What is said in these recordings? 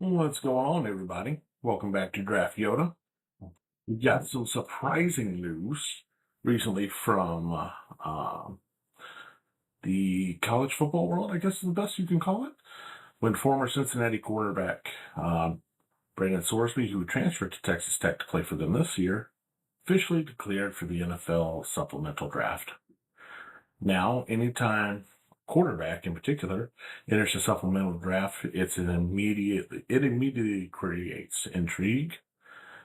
What's going on, everybody? Welcome back to Draft Yoda. We got some surprising news recently from the college football world, I guess is the best you can call it, when former Cincinnati quarterback Brandon Sorsby, who transferred to Texas Tech to play for them this year, officially declared for the NFL Supplemental Draft. Now, anytime quarterback in particular enters the supplemental draft, it immediately creates intrigue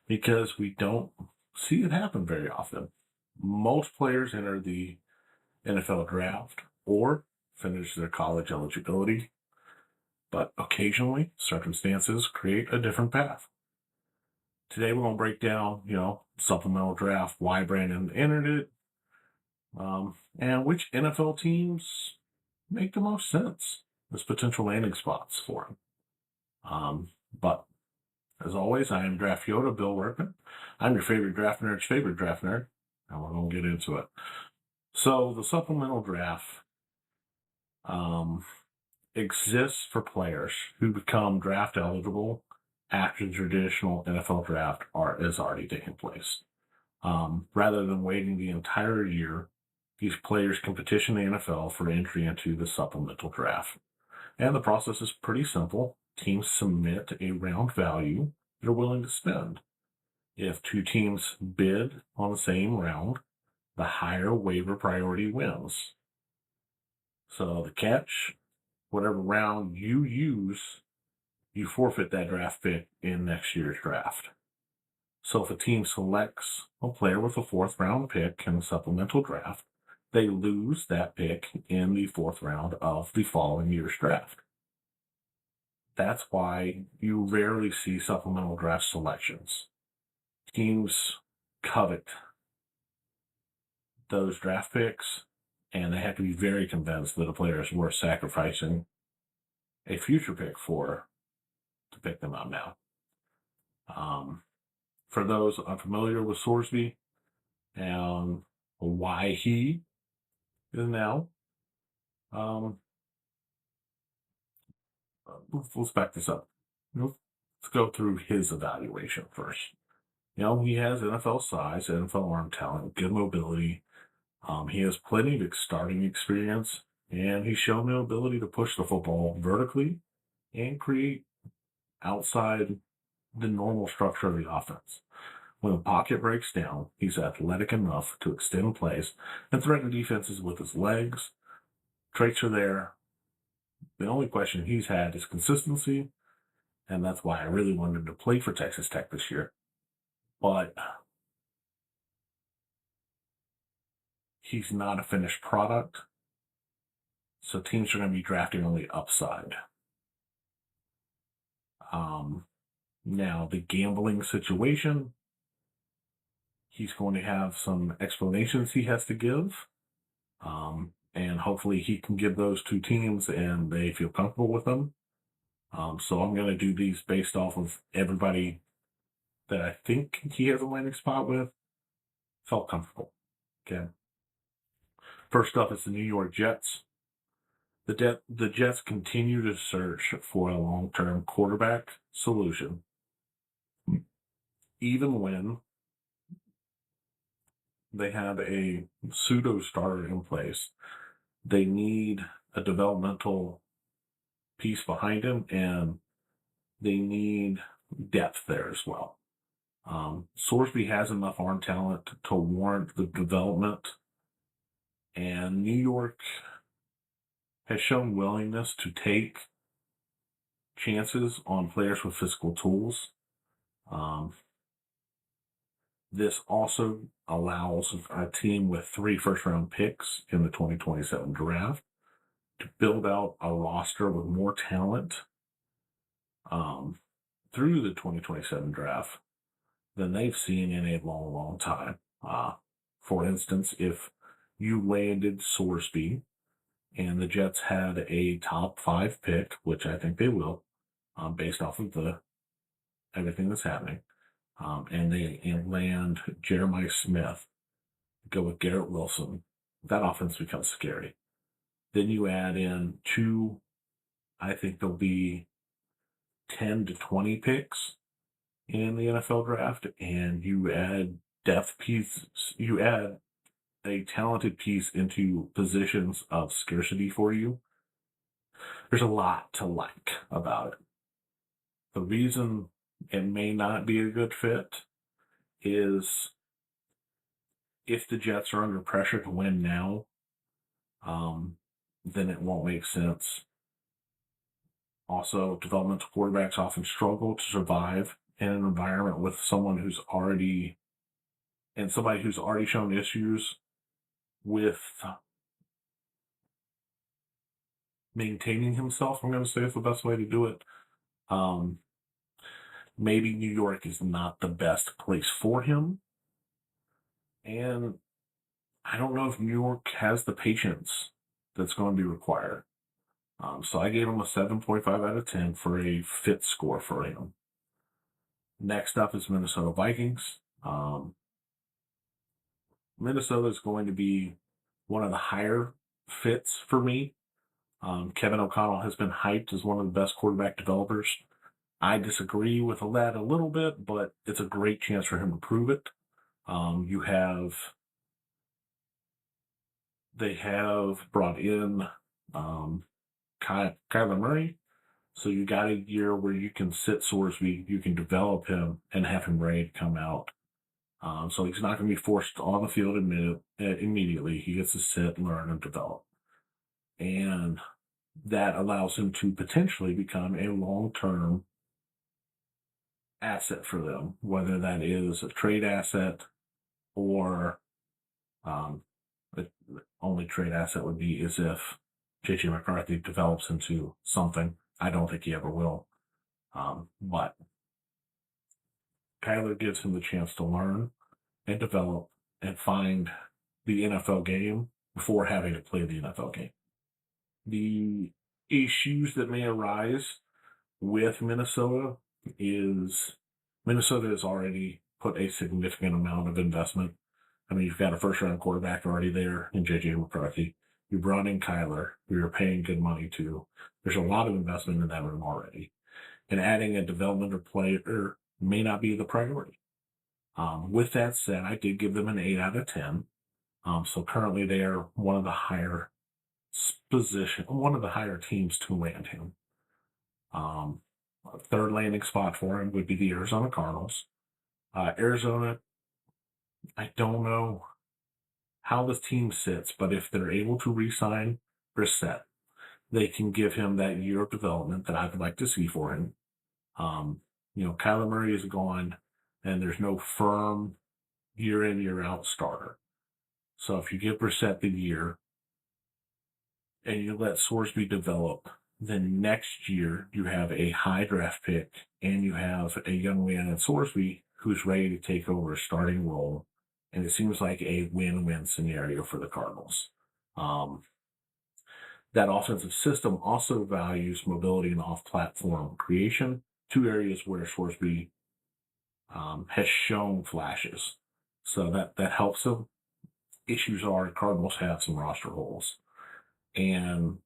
because we don't see it happen very often. Most players enter the NFL draft or finish their college eligibility, but occasionally circumstances create a different path. Today we're going to break down, supplemental draft, why Brandon entered it, and which NFL teams make the most sense as potential landing spots for him. But as always, I am Draft Yoda, Bill Workman. I'm your favorite draft nerd's favorite draft nerd, and we're going to get into it. So the supplemental draft exists for players who become draft eligible after the traditional NFL draft is already taken place. Rather than waiting the entire year, these players can petition the NFL for entry into the supplemental draft. And the process is pretty simple. Teams submit a round value they're willing to spend. If two teams bid on the same round, the higher waiver priority wins. So the catch, whatever round you use, you forfeit that draft pick in next year's draft. So if a team selects a player with a fourth round pick in the supplemental draft, they lose that pick in the fourth round of the following year's draft. That's why you rarely see supplemental draft selections. Teams covet those draft picks, and they have to be very convinced that a player is worth sacrificing a future pick for to pick them up now. For those unfamiliar with Sorsby and why he is now, let's back this up. Let's go through his evaluation first. He has NFL size, NFL arm talent, good mobility. He has plenty of starting experience, and he's shown the ability to push the football vertically and create outside the normal structure of the offense. When the pocket breaks down, he's athletic enough to extend plays and threaten defenses with his legs. Traits are there. The only question he's had is consistency, and that's why I really wanted him to play for Texas Tech this year. But he's not a finished product, so teams are going to be drafting on the upside. Now, the gambling situation, he's going to have some explanations he has to give, and hopefully he can give those to teams and they feel comfortable with them. So I'm going to do these based off of everybody that I think he has a landing spot with, felt comfortable. Okay. First up is the New York Jets. The Jets continue to search for a long-term quarterback solution. Even when they have a pseudo starter in place, they need a developmental piece behind him, and they need depth there as well. Sorsby has enough arm talent to warrant the development, and New York has shown willingness to take chances on players with physical tools. This also allows a team with 3 first-round picks in the 2027 draft to build out a roster with more talent through the 2027 draft than they've seen in a long, long time. For instance, if you landed Sorsby and the Jets had a top 5 pick, which I think they will, based off of everything that's happening, and they land Jeremiah Smith, go with Garrett Wilson, that offense becomes scary. Then you add in 2, I think there'll be 10 to 20 picks in the NFL draft, and you add depth pieces, you add a talented piece into positions of scarcity for you, there's a lot to like about it. The reason it may not be a good fit is if the Jets are under pressure to win now, then it won't make sense. Also, developmental quarterbacks often struggle to survive in an environment with somebody who's already shown issues with maintaining himself. I'm going to say it's the best way to do it. Maybe New York is not the best place for him. And I don't know if New York has the patience that's going to be required. So I gave him a 7.5 out of 10 for a fit score for him. Next up is Minnesota Vikings. Minnesota is going to be one of the higher fits for me. Kevin O'Connell has been hyped as one of the best quarterback developers. I disagree with that a little bit, but it's a great chance for him to prove it. They have brought in Kyler Murray, so you got a year where you can sit Sorsby, you can develop him, and have him ready to come out. So he's not going to be forced on the field immediately. He gets to sit, learn, and develop. And that allows him to potentially become a long-term asset for them, whether that is a trade asset or the only trade asset would be is if J.J. McCarthy develops into something. I don't think he ever will. But Kyler gives him the chance to learn and develop and find the NFL game before having to play the NFL game. The issues that may arise with Minnesota is Minnesota has already put a significant amount of investment. I mean, you've got a first-round quarterback already there in J.J. McCarthy. You brought in Kyler, who you're paying good money to. There's a lot of investment in that room already. And adding a developmental player may not be the priority. With that said, I did give them an 8 out of 10. So currently they are one of the higher teams to land him. A third landing spot for him would be the Arizona Cardinals. Arizona, I don't know how the team sits, but if they're able to re-sign Brissett, they can give him that year of development that I would like to see for him. Kyler Murray is gone, and there's no firm year in, year out starter. So if you give Brissett the year and you let Sorsby develop, then next year you have a high draft pick and you have a young man in Sorsby who's ready to take over a starting role. And it seems like a win-win scenario for the Cardinals. That offensive system also values mobility and off-platform creation, two areas where Sorsby has shown flashes. So that helps them. Issues are Cardinals have some roster holes. And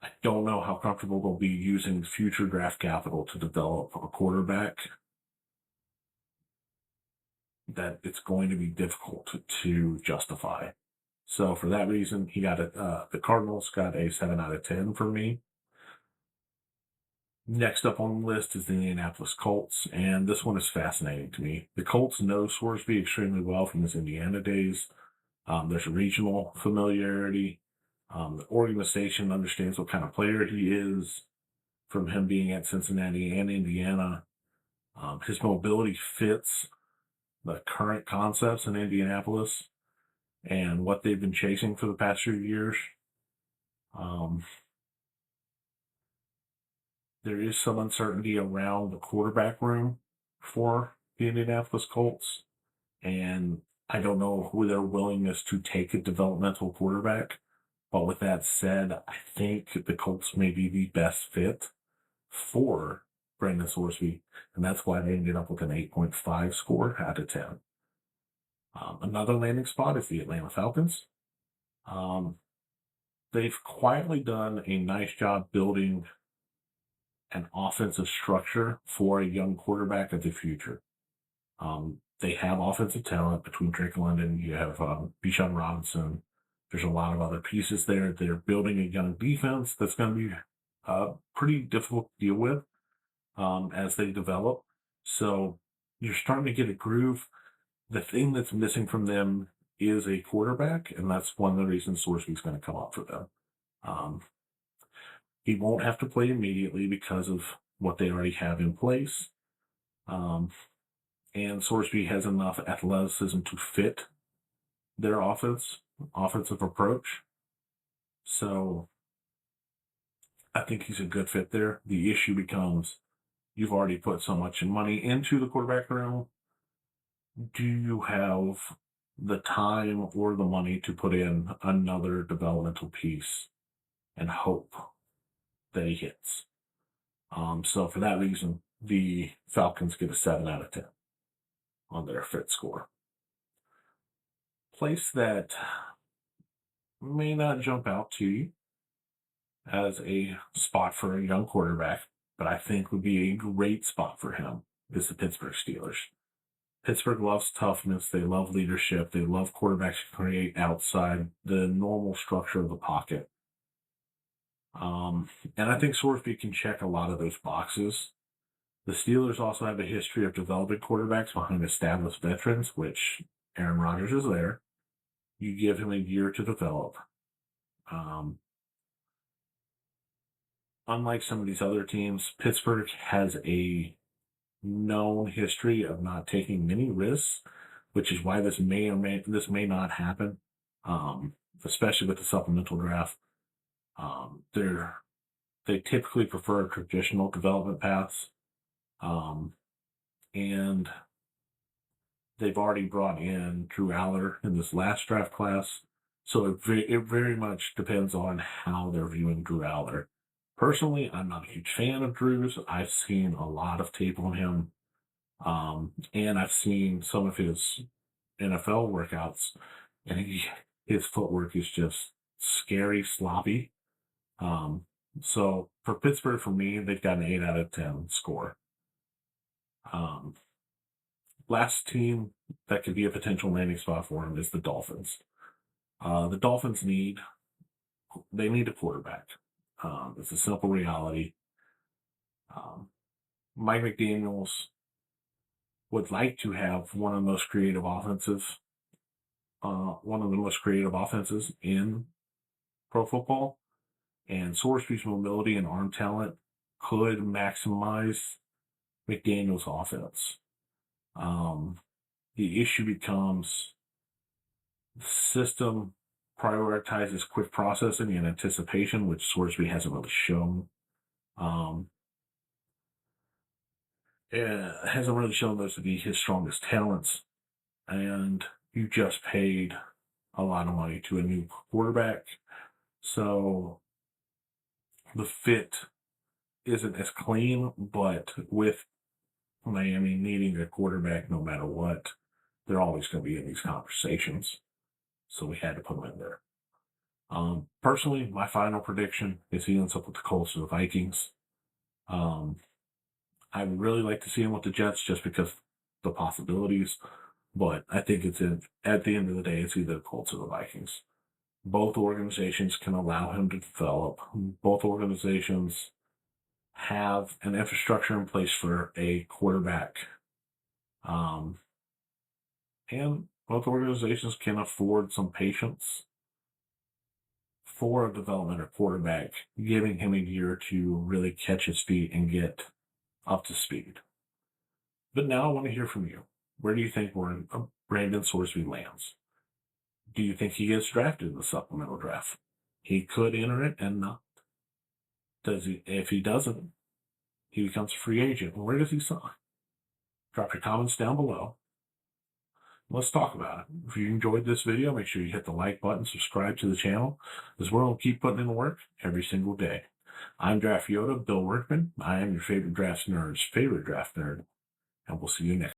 I don't know how comfortable they'll be using future draft capital to develop a quarterback. That it's going to be difficult to justify. So for that reason, the Cardinals got a 7 out of 10 for me. Next up on the list is the Indianapolis Colts, and this one is fascinating to me. The Colts know Sorsby extremely well from his Indiana days. There's a regional familiarity. The organization understands what kind of player he is from him being at Cincinnati and Indiana. His mobility fits the current concepts in Indianapolis and what they've been chasing for the past few years. There is some uncertainty around the quarterback room for the Indianapolis Colts, and I don't know who their willingness to take a developmental quarterback. But with that said, I think the Colts may be the best fit for Brandon Sorsby, and that's why they ended up with an 8.5 score out of 10. Another landing spot is the Atlanta Falcons. They've quietly done a nice job building an offensive structure for a young quarterback of the future. They have offensive talent between Drake London. You have Bijan Robinson. There's a lot of other pieces there. They're building a young defense that's going to be pretty difficult to deal with as they develop. So you're starting to get a groove. The thing that's missing from them is a quarterback, and that's one of the reasons Sorsby's going to come up for them. He won't have to play immediately because of what they already have in place. And Sorsby has enough athleticism to fit their offensive approach. So I think he's a good fit there. The issue becomes you've already put so much money into the quarterback room. Do you have the time or the money to put in another developmental piece and hope that he hits? So for that reason, the Falcons get a 7 out of 10 on their fit score. Place that may not jump out to you as a spot for a young quarterback, but I think would be a great spot for him is the Pittsburgh Steelers. Pittsburgh loves toughness. They love leadership. They love quarterbacks who create outside the normal structure of the pocket. And I think Sorsby can check a lot of those boxes. The Steelers also have a history of developing quarterbacks behind established veterans, which Aaron Rodgers is there. You give him a year to develop. Unlike some of these other teams, Pittsburgh has a known history of not taking many risks, which is why this may not happen, especially with the supplemental draft. They typically prefer traditional development paths, and they've already brought in Drew Aller in this last draft class, so it very much depends on how they're viewing Drew Aller. Personally, I'm not a huge fan of Drew's. I've seen a lot of tape on him, and I've seen some of his NFL workouts, and his footwork is just scary, sloppy. So for Pittsburgh, for me, they've got an 8 out of 10 score. Last team that could be a potential landing spot for him is the Dolphins. The Dolphins need a quarterback. It's a simple reality. Mike McDaniels would like to have one of the most creative offenses in pro football, and Sorsby's mobility and arm talent could maximize McDaniels' offense. The issue becomes the system prioritizes quick processing and anticipation, which Sorsby hasn't really shown. It hasn't really shown those to be his strongest talents, and you just paid a lot of money to a new quarterback, so the fit isn't as clean. But with Miami needing a quarterback no matter what, they're always going to be in these conversations, so we had to put him in there. Personally, my final prediction is he ends up with the Colts or the Vikings. I would really like to see him with the Jets just because the possibilities, but I think at the end of the day, it's either the Colts or the Vikings. Both organizations can allow him to develop. Both organizations have an infrastructure in place for a quarterback. And both organizations can afford some patience for a developmental quarterback, giving him a year to really catch his feet and get up to speed. But now I want to hear from you. Where do you think Brandon Sorsby lands? Do you think he gets drafted in the supplemental draft? He could enter it and not. If he doesn't, he becomes a free agent. Where does he sign? Drop your comments down below. Let's talk about it. If you enjoyed this video, make sure you hit the like button, subscribe to the channel, as we're going to keep putting in the work every single day. I'm Draft Yoda, Bill Workman. I am your favorite draft nerd's favorite draft nerd, and we'll see you next.